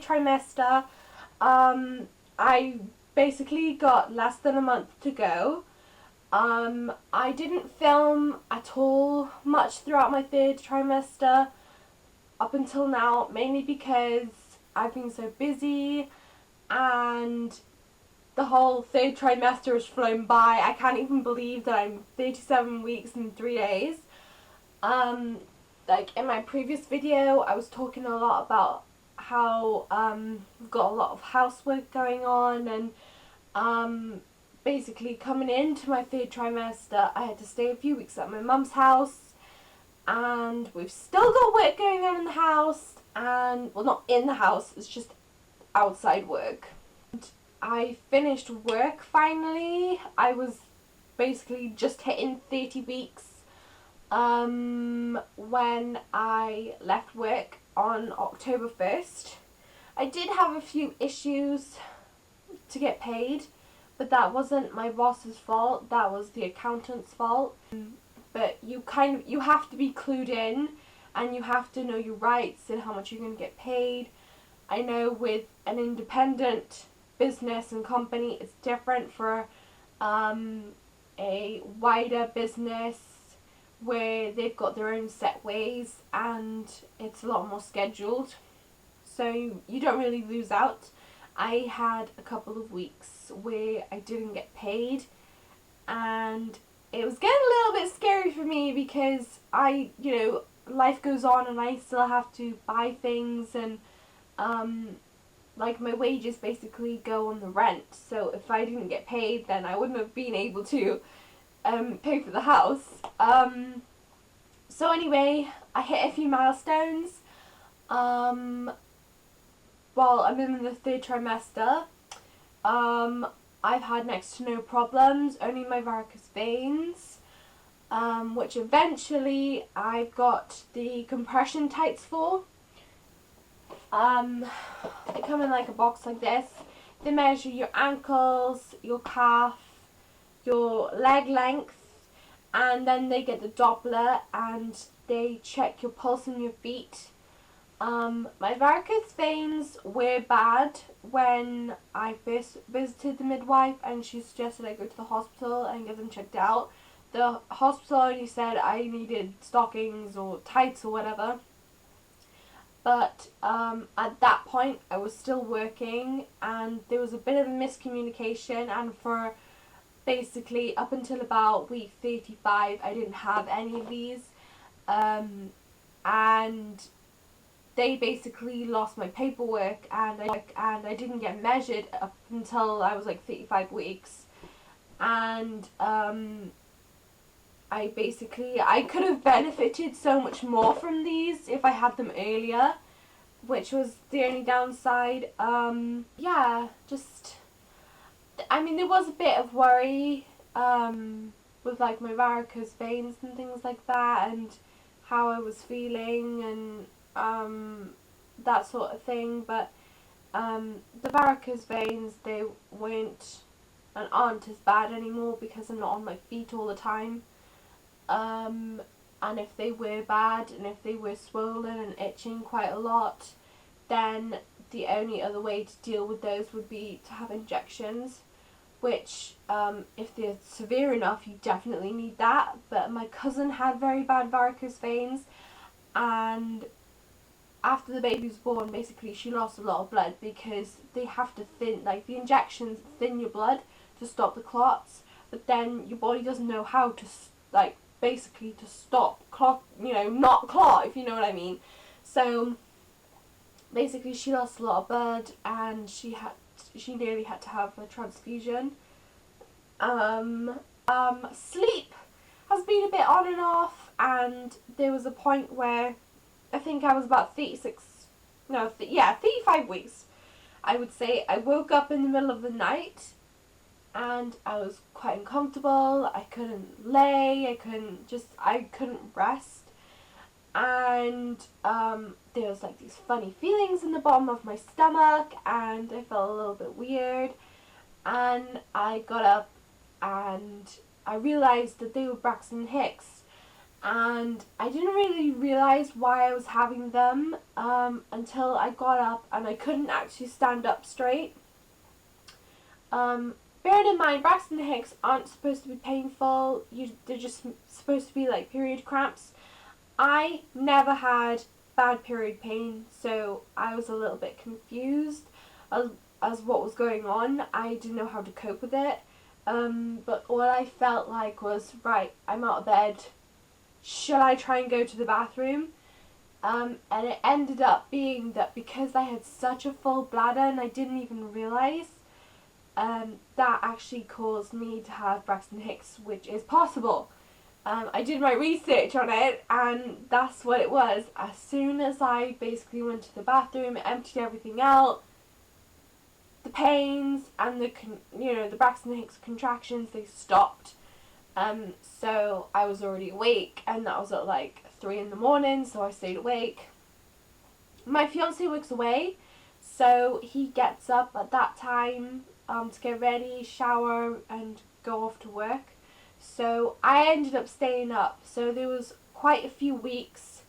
third trimester. I basically got less than a month to go. I didn't film at all much throughout my third trimester up until now, mainly because I've been so busy and the whole third trimester has flown by. I can't even believe that I'm 37 weeks and 3 days. Like in my previous video, I was talking a lot about how we've got a lot of housework going on, and basically coming into my third trimester, I had to stay a few weeks at my mum's house, and we've still got work going on in the house, and well, not in the house, it's just outside work. I finished work finally. I was basically just hitting 30 weeks when I left work on October 1st. I did have a few issues to get paid, but that wasn't my boss's fault, that was the accountant's fault. But you have to be clued in, and you have to know your rights and how much you're going to get paid. I know with an independent business and company it's different. For a wider business where they've got their own set ways and it's a lot more scheduled, so you don't really lose out. I had a couple of weeks where I didn't get paid, and it was getting a little bit scary for me because life goes on and I still have to buy things, and like my wages basically go on the rent, so if I didn't get paid then I wouldn't have been able to pay for the house. So anyway, I hit a few milestones while I'm in the third trimester. I've had next to no problems, only my varicose veins, which eventually I got the compression tights for. They come in like a box like this. They measure your ankles, your calf, your leg length, and then they get the Doppler and they check your pulse in your feet. My varicose veins were bad when I first visited the midwife, and she suggested I go to the hospital and get them checked out. The hospital only said I needed stockings or tights or whatever. But at that point I was still working, and there was a bit of a miscommunication, and for basically up until about week 35 I didn't have any of these, and they basically lost my paperwork, and I didn't get measured up until I was like 35 weeks, and I could have benefited so much more from these if I had them earlier, which was the only downside. Yeah, just, I mean, there was a bit of worry with like my varicose veins and things like that, and how I was feeling and that sort of thing, but the varicose veins, they weren't and aren't as bad anymore because I'm not on my feet all the time. And if they were bad and if they were swollen and itching quite a lot, then the only other way to deal with those would be to have injections, which if they're severe enough you definitely need that. But my cousin had very bad varicose veins, and after the baby was born basically she lost a lot of blood because they have to the injections thin your blood to stop the clots, but then your body doesn't know how to basically to stop not clot, if you know what I mean. So basically she lost a lot of blood, and she nearly had to have a transfusion. Sleep has been a bit on and off, and there was a point where I think I was about 35 weeks, I would say. I woke up in the middle of the night and I was quite uncomfortable. I couldn't lay, I couldn't rest, and there was like these funny feelings in the bottom of my stomach, and I felt a little bit weird, and I got up and I realised that they were Braxton Hicks, and I didn't really realise why I was having them until I got up and I couldn't actually stand up straight. Bearing in mind, Braxton Hicks aren't supposed to be painful. They're just supposed to be like period cramps. I never had bad period pain, so I was a little bit confused as what was going on. I didn't know how to cope with it. But what I felt like was, right, I'm out of bed. Should I try and go to the bathroom? And it ended up being that because I had such a full bladder and I didn't even realise, that actually caused me to have Braxton Hicks, which is possible. I did my research on it, and that's what it was. As soon as I basically went to the bathroom, emptied everything out, the pains and the Braxton Hicks contractions, they stopped. So I was already awake, and that was at like 3 in the morning, so I stayed awake. My fiance works away, so he gets up at that time to get ready, shower, and go off to work. So I ended up staying up. So there was quite a few weeks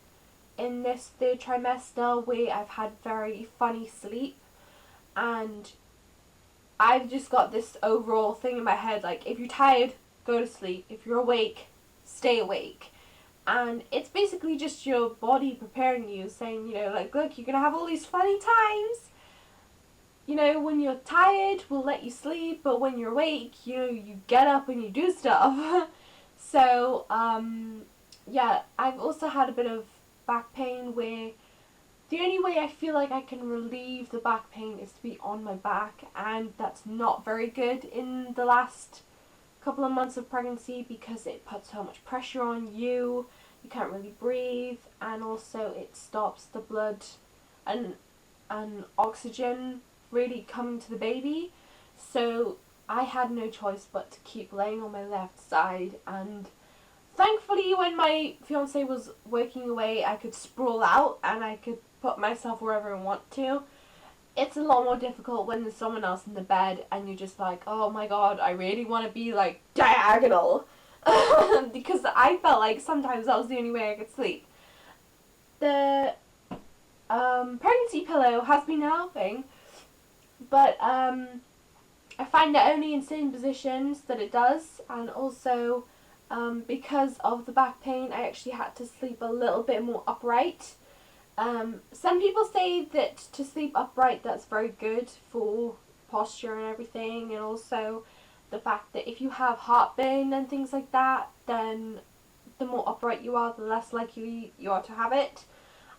in this 3rd trimester where I've had very funny sleep, and I've just got this overall thing in my head, like, if you're tired, go to sleep. If you're awake, stay awake. And it's basically just your body preparing you, saying, like, look, you're going to have all these funny times. When you're tired, we'll let you sleep, but when you're awake, you get up and you do stuff. So, yeah, I've also had a bit of back pain where the only way I feel like I can relieve the back pain is to be on my back, and that's not very good in the last couple of months of pregnancy because it puts so much pressure on you. You can't really breathe, and also it stops the blood and oxygen really coming to the baby. So I had no choice but to keep laying on my left side, and thankfully when my fiance was working away I could sprawl out and I could put myself wherever I want to. It's a lot more difficult when there's someone else in the bed and you're just like, oh my god, I really want to be like diagonal. Because I felt like sometimes that was the only way I could sleep. The pregnancy pillow has been helping, but I find that only in certain positions that it does, and also because of the back pain I actually had to sleep a little bit more upright. Some people say that to sleep upright, that's very good for posture and everything, and also the fact that if you have heartburn and things like that, then the more upright you are, the less likely you are to have it.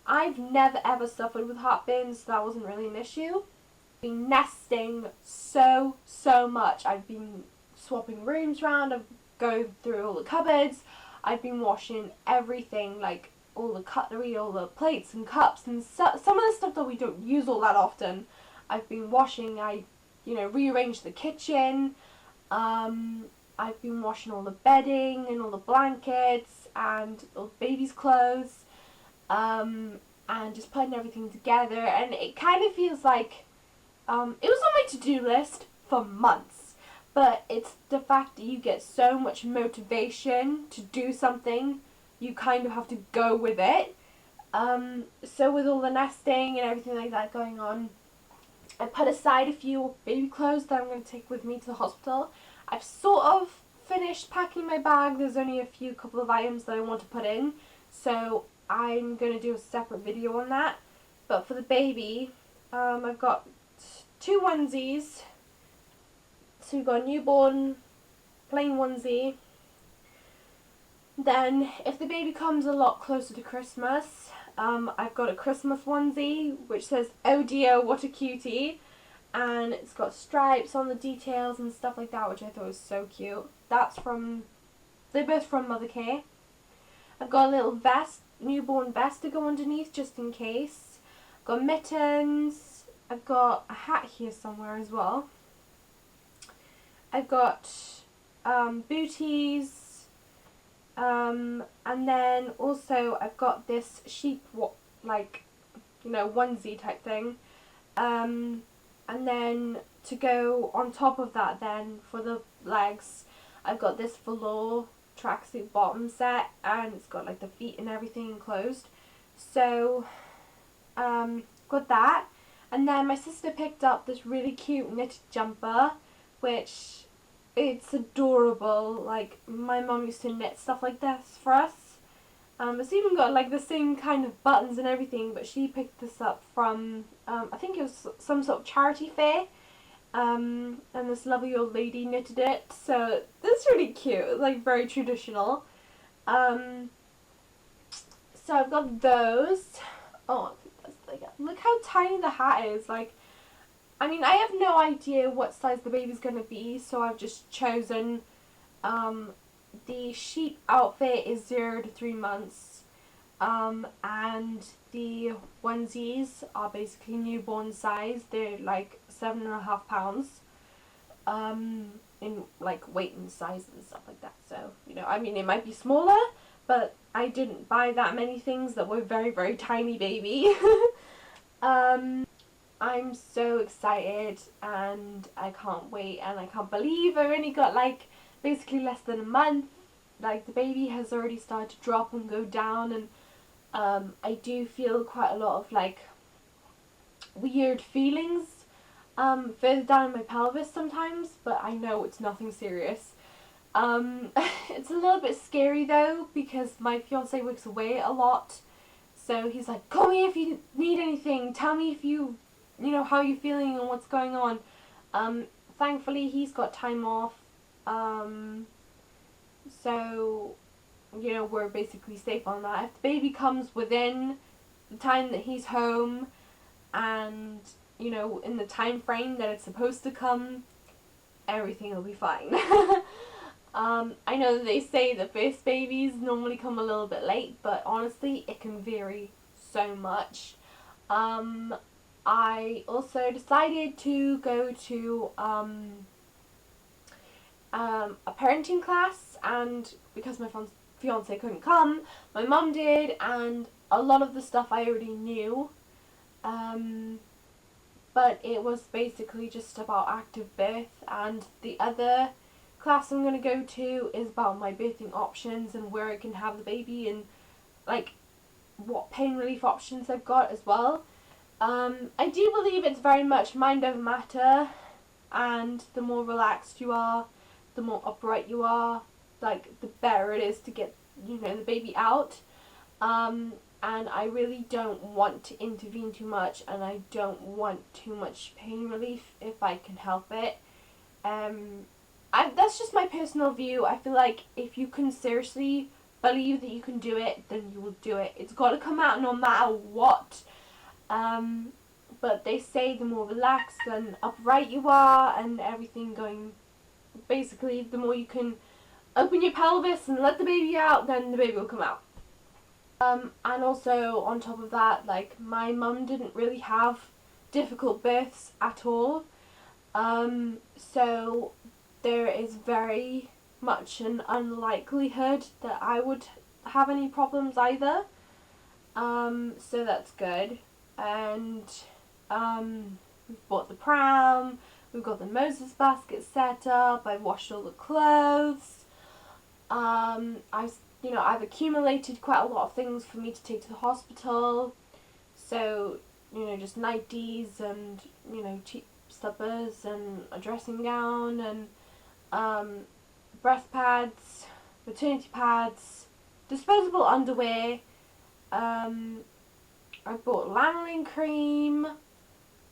I've never ever suffered with heartburn, so that wasn't really an issue. I've been nesting so much. I've been swapping rooms around, I've going through all the cupboards, I've been washing everything, like all the cutlery, all the plates and cups, and some of the stuff that we don't use all that often. I've been washing. I rearranged the kitchen. I've been washing all the bedding and all the blankets and all the baby's clothes, and just putting everything together. And it kind of feels like it was on my to-do list for months, but it's the fact that you get so much motivation to do something, you kind of have to go with it. So with all the nesting and everything like that going on, I put aside a few baby clothes that I'm going to take with me to the hospital. I've sort of finished packing my bag. There's only a couple of items that I want to put in, so I'm going to do a separate video on that. But for the baby, I've got 2 onesies. So we've got a newborn plain onesie. Then, if the baby comes a lot closer to Christmas, I've got a Christmas onesie, which says, "Oh dear, what a cutie." And it's got stripes on the details and stuff like that, which I thought was so cute. They're both from Mother Care. I've got a little vest, newborn vest to go underneath, just in case. I've got mittens. I've got a hat here somewhere as well. I've got booties. And then also I've got this sheep onesie type thing, and then to go on top of that, then for the legs, I've got this velour tracksuit bottom set, and it's got like the feet and everything enclosed. So got that, and then my sister picked up this really cute knitted jumper, which it's adorable. Like, my mum used to knit stuff like this for us. It's even got like the same kind of buttons and everything, but she picked this up from I think it was some sort of charity fair. And this lovely old lady knitted it, so it's really cute, like very traditional. So I've got those. Oh, look how tiny the hat is. Like, I mean, I have no idea what size the baby's gonna be, so I've just chosen. The sheep outfit is 0 to 3 months, and the onesies are basically newborn size. They're like 7.5 pounds, in like weight and size and stuff like that. So, you know, I mean, it might be smaller, but I didn't buy that many things that were very, very tiny baby. I'm so excited, and I can't wait, and I can't believe I've only got like basically less than a month. Like, the baby has already started to drop and go down, and I do feel quite a lot of like weird feelings further down in my pelvis sometimes, but I know it's nothing serious. It's a little bit scary though, because my fiance works away a lot, so he's like, call me if you need anything, tell me if you know how you're feeling and what's going on. Thankfully he's got time off, so, you know, we're basically safe on that. If the baby comes within the time that he's home, and, you know, in the time frame that it's supposed to come, everything will be fine. I know that they say that first babies normally come a little bit late, but honestly, it can vary so much. I also decided to go to a parenting class, and because my fiance couldn't come, my mum did, and a lot of the stuff I already knew. But it was basically just about active birth, and the other class I'm going to go to is about my birthing options and where I can have the baby, and like what pain relief options I've got as well. I do believe it's very much mind over matter, and the more relaxed you are, the more upright you are, like the better it is to get, you know, the baby out. And I really don't want to intervene too much, and I don't want too much pain relief if I can help it. That's just my personal view. I feel like if you can seriously believe that you can do it, then you will do it. It's got to come out no matter what. But they say the more relaxed and upright you are and everything going, basically the more you can open your pelvis and let the baby out, then the baby will come out. And also on top of that, like, my mum didn't really have difficult births at all. So there is very much an unlikelihood that I would have any problems either. So that's good. And we've bought the pram, we've got the Moses basket set up, I've washed all the clothes. I've accumulated quite a lot of things for me to take to the hospital. So, you know, just nighties and, you know, cheap slippers and a dressing gown and breast pads, maternity pads, disposable underwear. I bought lanolin cream.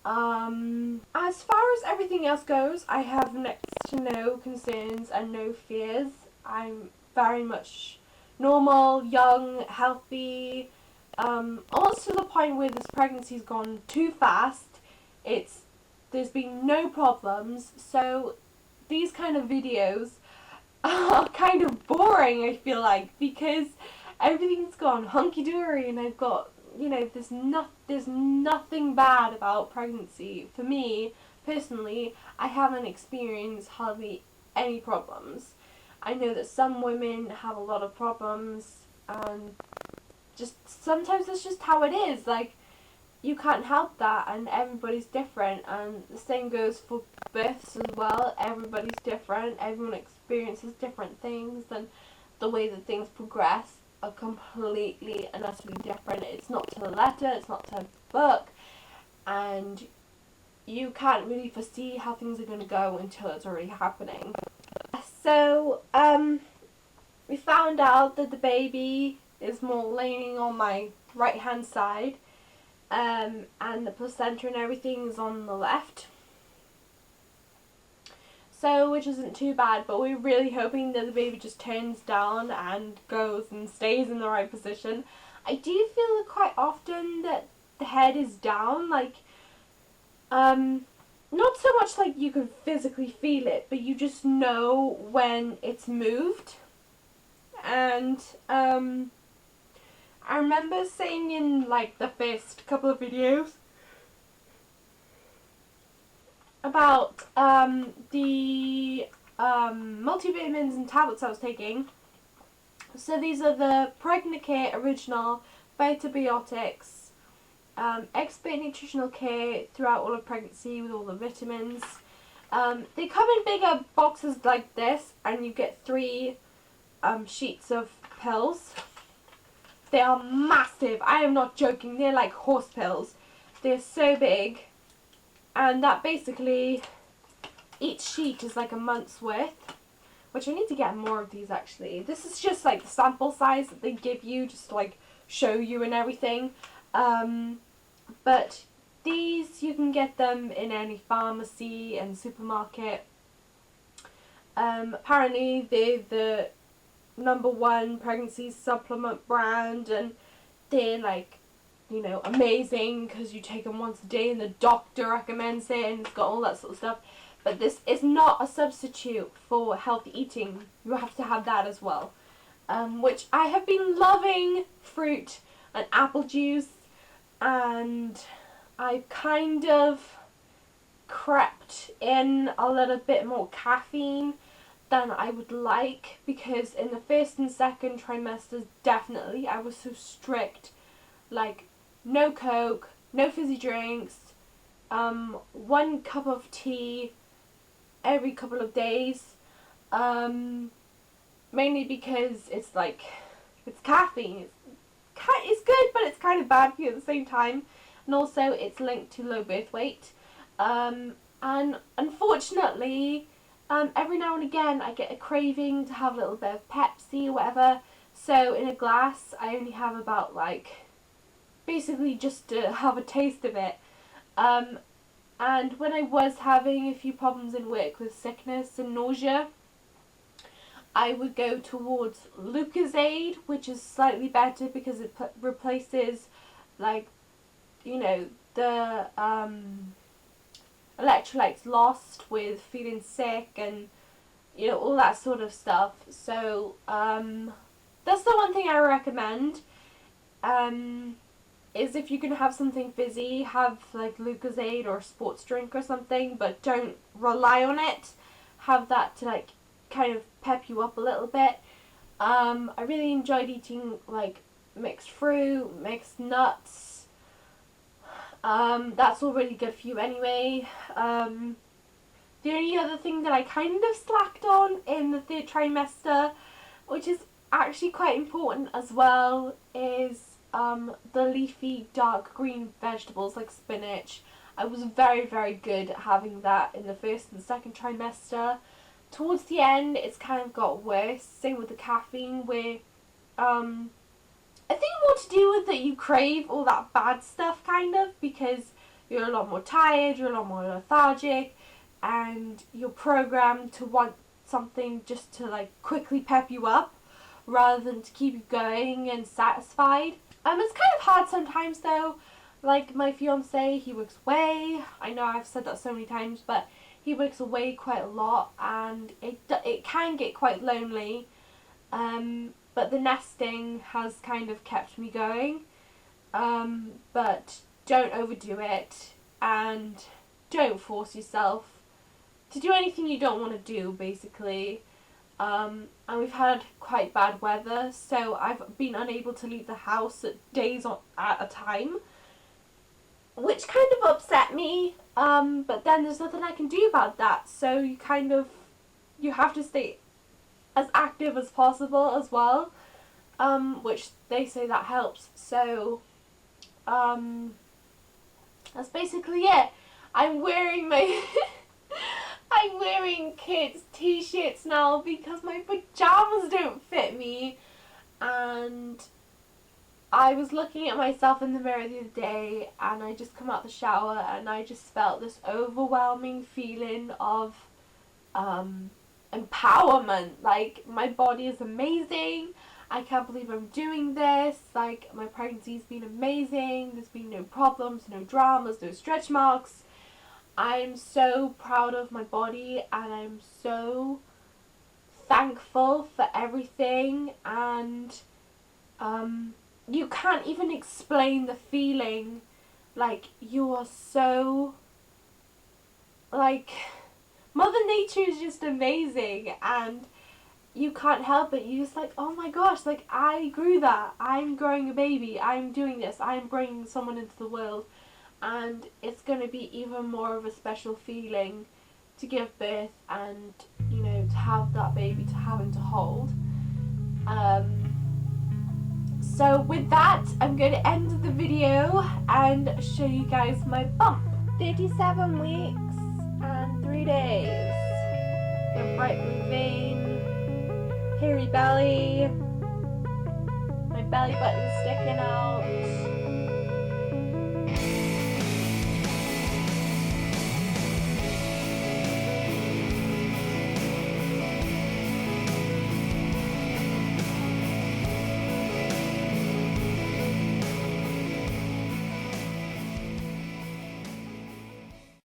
As far as everything else goes, I have next to no concerns and no fears. I'm very much normal, young, healthy, almost to the point where this pregnancy's gone too fast. There's been no problems, so these kind of videos are kind of boring, I feel like, because everything's gone hunky-dory, and I've got, you know, there's nothing bad about pregnancy. For me, personally, I haven't experienced hardly any problems. I know that some women have a lot of problems, and just sometimes it's just how it is. Like, you can't help that, and everybody's different, and the same goes for births as well. Everybody's different, everyone experiences different things, and the way that things progress are completely and utterly different. It's not to the letter, it's not to the book, and you can't really foresee how things are going to go until it's already happening. So, we found out that the baby is more leaning on my right hand side, and the placenta and everything is on the left. So, which isn't too bad, but we're really hoping that the baby just turns down and goes and stays in the right position. I do feel quite often that the head is down, like, not so much like you can physically feel it, but you just know when it's moved. And, I remember saying in, like, the first couple of videos about the multivitamins and tablets I was taking. So these are the THATEllieKiid original Vitabiotics, expert nutritional care throughout all of pregnancy with all the vitamins. They come in bigger boxes like this, and you get 3 sheets of pills. They are massive. I am not joking. They're like horse pills. They're so big. And that basically, each sheet is like a month's worth, which I need to get more of these actually. This is just like the sample size that they give you, just to like show you and everything. But these, you can get them in any pharmacy and supermarket. Apparently they're the #1 pregnancy supplement brand, and they're like, you know, amazing because you take them once a day and the doctor recommends it, and it's got all that sort of stuff. But this is not a substitute for healthy eating. You have to have that as well. Which I have been loving fruit and apple juice, and I've kind of crept in a little bit more caffeine than I would like, because in the first and second trimesters, definitely, I was so strict. Like, no Coke, no fizzy drinks, 1 cup of tea every couple of days, mainly because it's like, it's caffeine. It's good, but it's kind of bad for you at the same time, and also it's linked to low birth weight, and unfortunately, every now and again I get a craving to have a little bit of Pepsi or whatever, so in a glass I only have about, like, basically just to have a taste of it. And when I was having a few problems in work with sickness and nausea, I would go towards Lucozade, which is slightly better because it replaces, like, you know, the electrolytes lost with feeling sick and, you know, all that sort of stuff. So that's the one thing I recommend. Is if you can have something fizzy, have like Lucozade or a sports drink or something, but don't rely on it. Have that to like kind of pep you up a little bit. I really enjoyed eating like mixed fruit, mixed nuts. That's all really good for you anyway. The only other thing that I kind of slacked on in the 3rd trimester, which is actually quite important as well, is the leafy dark green vegetables like spinach. I was very, very good at having that in the 1st and 2nd trimester. Towards the end, it's kind of got worse. Same with the caffeine, where I think more to do with that you crave all that bad stuff, kind of, because you're a lot more tired, you're a lot more lethargic, and you're programmed to want something just to like quickly pep you up rather than to keep you going and satisfied. It's kind of hard sometimes though. Like my fiance, he works away. I know I've said that so many times, but he works away quite a lot, and it can get quite lonely. But the nesting has kind of kept me going. But don't overdo it, and don't force yourself to do anything you don't want to do, basically. And we've had quite bad weather, so I've been unable to leave the house at days at a time, which kind of upset me, but then there's nothing I can do about that, so you have to stay as active active as possible as well, which they say that helps. So that's basically it. I'm wearing my I'm wearing kids t-shirts now because my pajamas don't fit me, and I was looking at myself in the mirror the other day, and I just come out the shower and I just felt this overwhelming feeling of empowerment. Like, my body is amazing. I can't believe I'm doing this. Like, my pregnancy's been amazing. There's been no problems, no dramas, no stretch marks. I'm so proud of my body, and I'm so thankful for everything, and you can't even explain the feeling. Like, you are so, like, Mother Nature is just amazing, and you can't help it. You just like, oh my gosh, like, I grew that. I'm growing a baby. I'm doing this. I'm bringing someone into the world. And it's going to be even more of a special feeling to give birth and, you know, to have that baby to have and to hold. So with that, I'm going to end the video and show you guys my bump. 37 weeks and 3 days. A bright blue vein, hairy belly, my belly button sticking out.